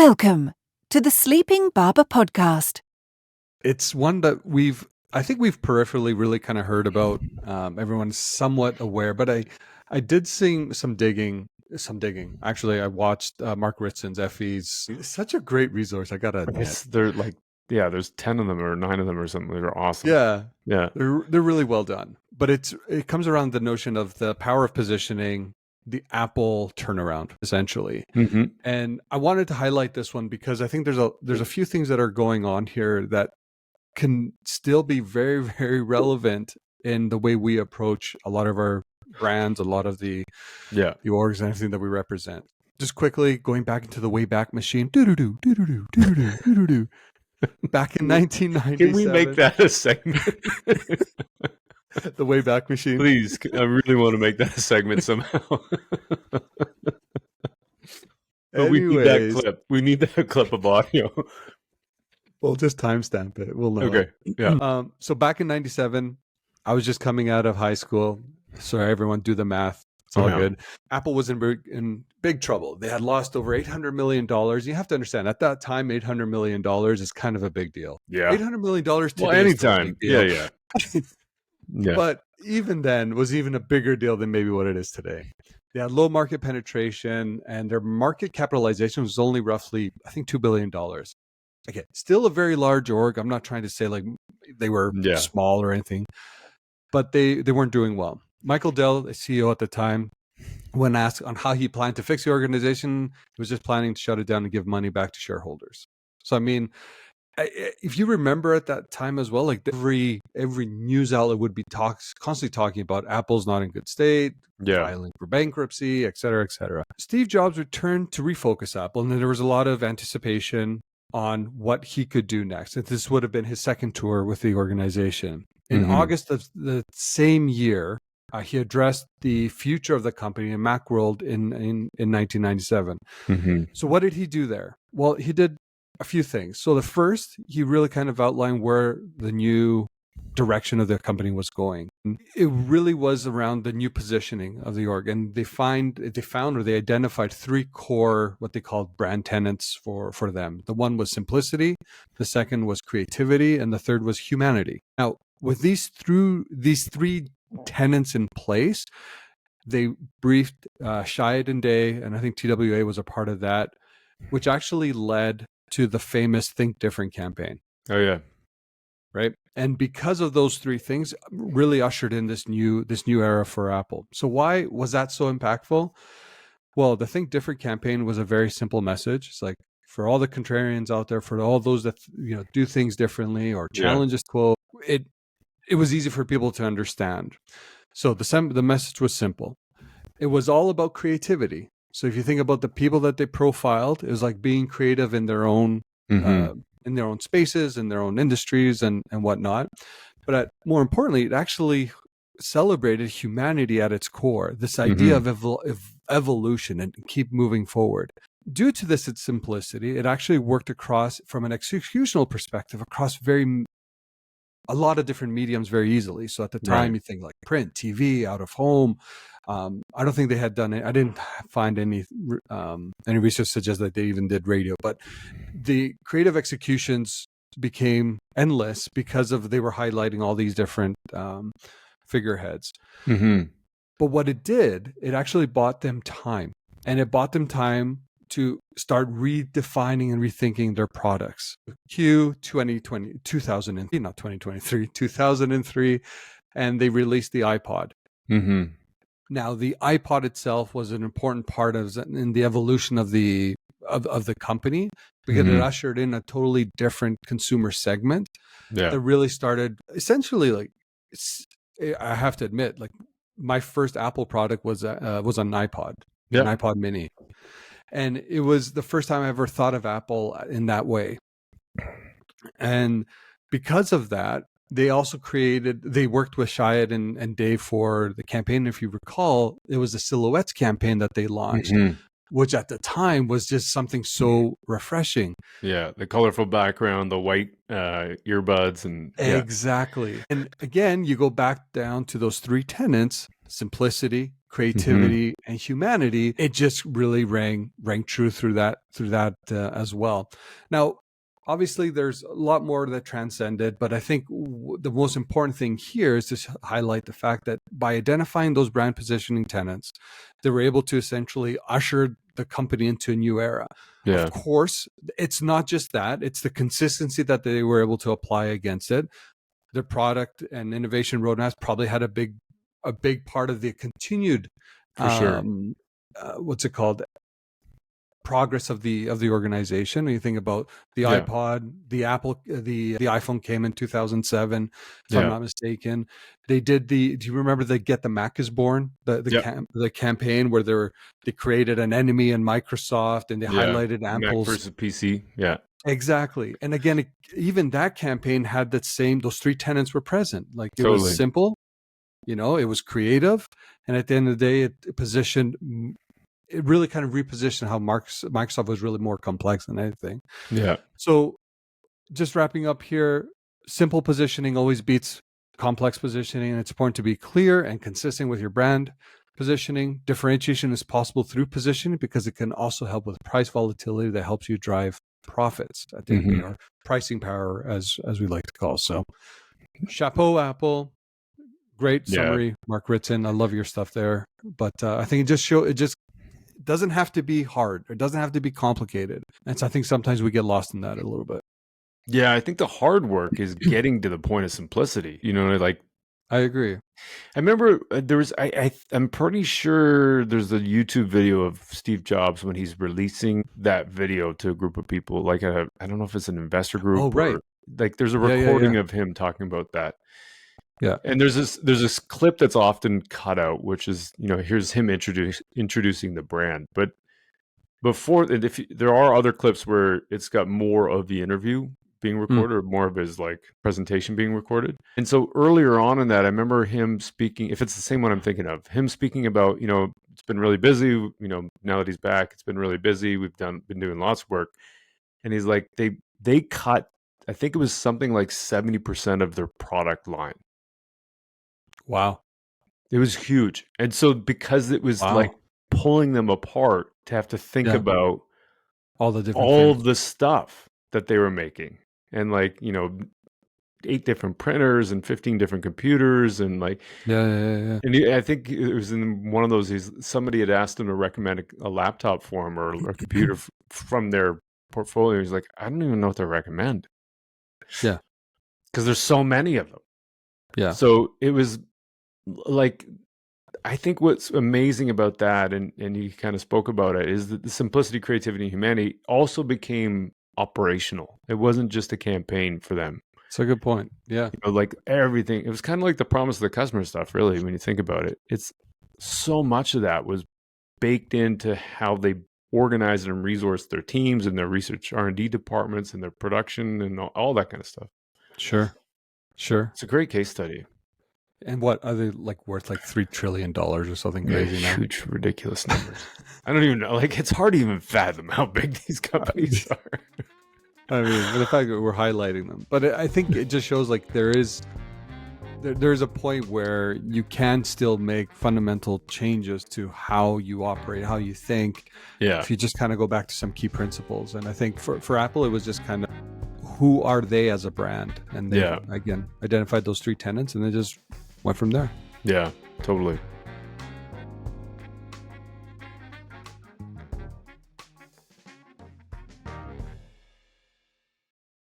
Welcome to the Sleeping Barber podcast. It's one that I think we've peripherally really kind of heard about. Everyone's somewhat aware, but I did some digging. Actually, I watched Mark Ritson's FE's. It's such a great resource. I gotta admit. They're like, yeah, there's 10 of them or 9 of them or something. They're awesome. Yeah. They're really well done. But it comes around the notion of the power of positioning, the Apple turnaround, essentially. Mm-hmm. And I wanted to highlight this one because I think there's a few things that are going on here that can still be very, very relevant in the way we approach a lot of our brands, a lot of the orgs and everything that we represent. Just quickly going back into the Wayback Machine. Doo-doo-doo, doo-doo-doo, doo-doo-doo, doo-doo-doo. Back in 1997. Can we make that a segment? The Wayback Machine. Please, I really want to make that a segment somehow. But we need that clip. We need that clip of audio. We'll just timestamp it. We'll know. Okay. Yeah. So back in 97, I was just coming out of high school. Sorry, everyone, do the math. It's all good. Apple was in big trouble. They had lost over $800 million. You have to understand, at that time, $800 million is kind of a big deal. Yeah. $800 million today. Well, anytime. Yeah. Yeah. But even then was even a bigger deal than maybe what it is today. They had low market penetration and their market capitalization was only roughly, I think, $2 billion. Okay, still a very large org. I'm not trying to say like they were small or anything, but they weren't doing well. Michael Dell, the CEO at the time, when asked on how he planned to fix the organization, he was just planning to shut it down and give money back to shareholders. So, I mean, if you remember at that time as well, like every news outlet would be constantly talking about Apple's not in good state, filing for bankruptcy, et cetera, et cetera. Steve Jobs returned to refocus Apple, and there was a lot of anticipation on what he could do next. And this would have been his second tour with the organization. In August of the same year, he addressed the future of the company in MacWorld in 1997. Mm-hmm. So what did he do there? Well, he did a few things. So the first, he really kind of outlined where the new direction of the company was going. It really was around the new positioning of the org. And they identified 3 core, what they called brand tenets for them. The one was simplicity, the second was creativity, and the third was humanity. Now, with these 3 tenets in place, they briefed Chiat and Day, and I think TBWA was a part of that, which actually led to the famous Think Different campaign. Oh, yeah. Right. And because of those 3 things, really ushered in this new era for Apple. So why was that so impactful? Well, the Think Different campaign was a very simple message. It's like, for all the contrarians out there, for all those that do things differently or challenge this quote, it was easy for people to understand. So the message was simple. It was all about creativity. So if you think about the people that they profiled, it was like being creative in their own spaces, in their own industries and whatnot. But more importantly, it actually celebrated humanity at its core, this idea of evolution and keep moving forward. Due to this its simplicity, it actually worked across, from an executional perspective, across a lot of different mediums very easily. So at the time, you think like print, TV, out of home. I don't think they had done it. I didn't find any research suggests that they even did radio, but the creative executions became endless because they were highlighting all these different figureheads. Mm-hmm. But what it did, it actually bought them time, and it bought them time to start redefining and rethinking their products. Q 2003, not 2023, 2003, and they released the iPod. Mm-hmm. Now, the iPod itself was an important part in the evolution of the company, because it ushered in a totally different consumer segment that really started essentially, like, I have to admit, like, my first Apple product was an iPod, an iPod Mini. And it was the first time I ever thought of Apple in that way. And because of that, they worked with Chiat and Dave for the campaign. If you recall, it was a silhouettes campaign that they launched, which at the time was just something so refreshing. Yeah, the colorful background, the white earbuds. Exactly. And again, you go back down to those 3 tenets: simplicity, creativity, and humanity, it just really rang true through that as well. Now, obviously, there's a lot more that transcended, but I think the most important thing here is to highlight the fact that by identifying those brand positioning tenets, they were able to essentially usher the company into a new era. Yeah. Of course, it's not just that, it's the consistency that they were able to apply against it. Their product and innovation roadmaps probably had a big part of the continued, For sure. what's it called? Progress of the organization. When you think about the iPod, the Apple, the iPhone came in 2007, if I'm not mistaken. They did do you remember the Get the Mac is Born, the campaign where they created an enemy in Microsoft and they highlighted Apple's Mac versus PC. Yeah. Exactly. And again, even that campaign had those three tenets were present. Like it was simple, it was creative, and at the end of the day, it really kind of repositioned how Microsoft was really more complex than anything. Yeah. So just wrapping up here, simple positioning always beats complex positioning. And it's important to be clear and consistent with your brand positioning. Differentiation is possible through positioning because it can also help with price volatility that helps you drive profits at the end of the day, or pricing power as we like to call. So chapeau, Apple. Great summary, Mark Ritson. I love your stuff there. But I think it just doesn't have to be hard. It doesn't have to be complicated. And so I think sometimes we get lost in that a little bit. Yeah, I think the hard work is getting to the point of simplicity. I agree. I remember I'm pretty sure there's a YouTube video of Steve Jobs when he's releasing that video to a group of people. Like I don't know if it's an investor group. Oh, right. There's a recording of him talking about that. Yeah. And there's this clip that's often cut out, which is, here's him introducing the brand. But there are other clips where it's got more of the interview being recorded or more of his presentation being recorded. And so earlier on in that, I remember him speaking, if it's the same one I'm thinking of, him speaking about, it's been really busy, now that he's back, it's been really busy. We've been doing lots of work. And he's like, they cut, I think it was something like 70% of their product line. Wow. It was huge. And so because it was like pulling them apart to have to think about all the the stuff that they were making, and 8 different printers and 15 different computers and And I think it was in one of those, somebody had asked him to recommend a laptop for him or a computer from their portfolio. He's like, I don't even know what to recommend. Yeah. Because there's so many of them. Yeah. So it was I think what's amazing about that, and you kind of spoke about it, is that the simplicity, creativity, and humanity also became operational. It wasn't just a campaign for them. It's a good point. Yeah. Everything, it was kind of like the promise of the customer stuff, really, when you think about it. It's so much of that was baked into how they organize and resource their teams and their research R&D departments and their production and all that kind of stuff. Sure. It's a great case study. And what are they worth $3 trillion or something crazy now? Huge, ridiculous numbers. I don't even know. It's hard to even fathom how big these companies are. I mean, the fact that we're highlighting them, but I think it just shows there's a point where you can still make fundamental changes to how you operate, how you think. Yeah. If you just kind of go back to some key principles. And I think for Apple, it was just kind of, who are they as a brand? And they, again, identified those 3 tenets and they just went from there. Yeah, totally.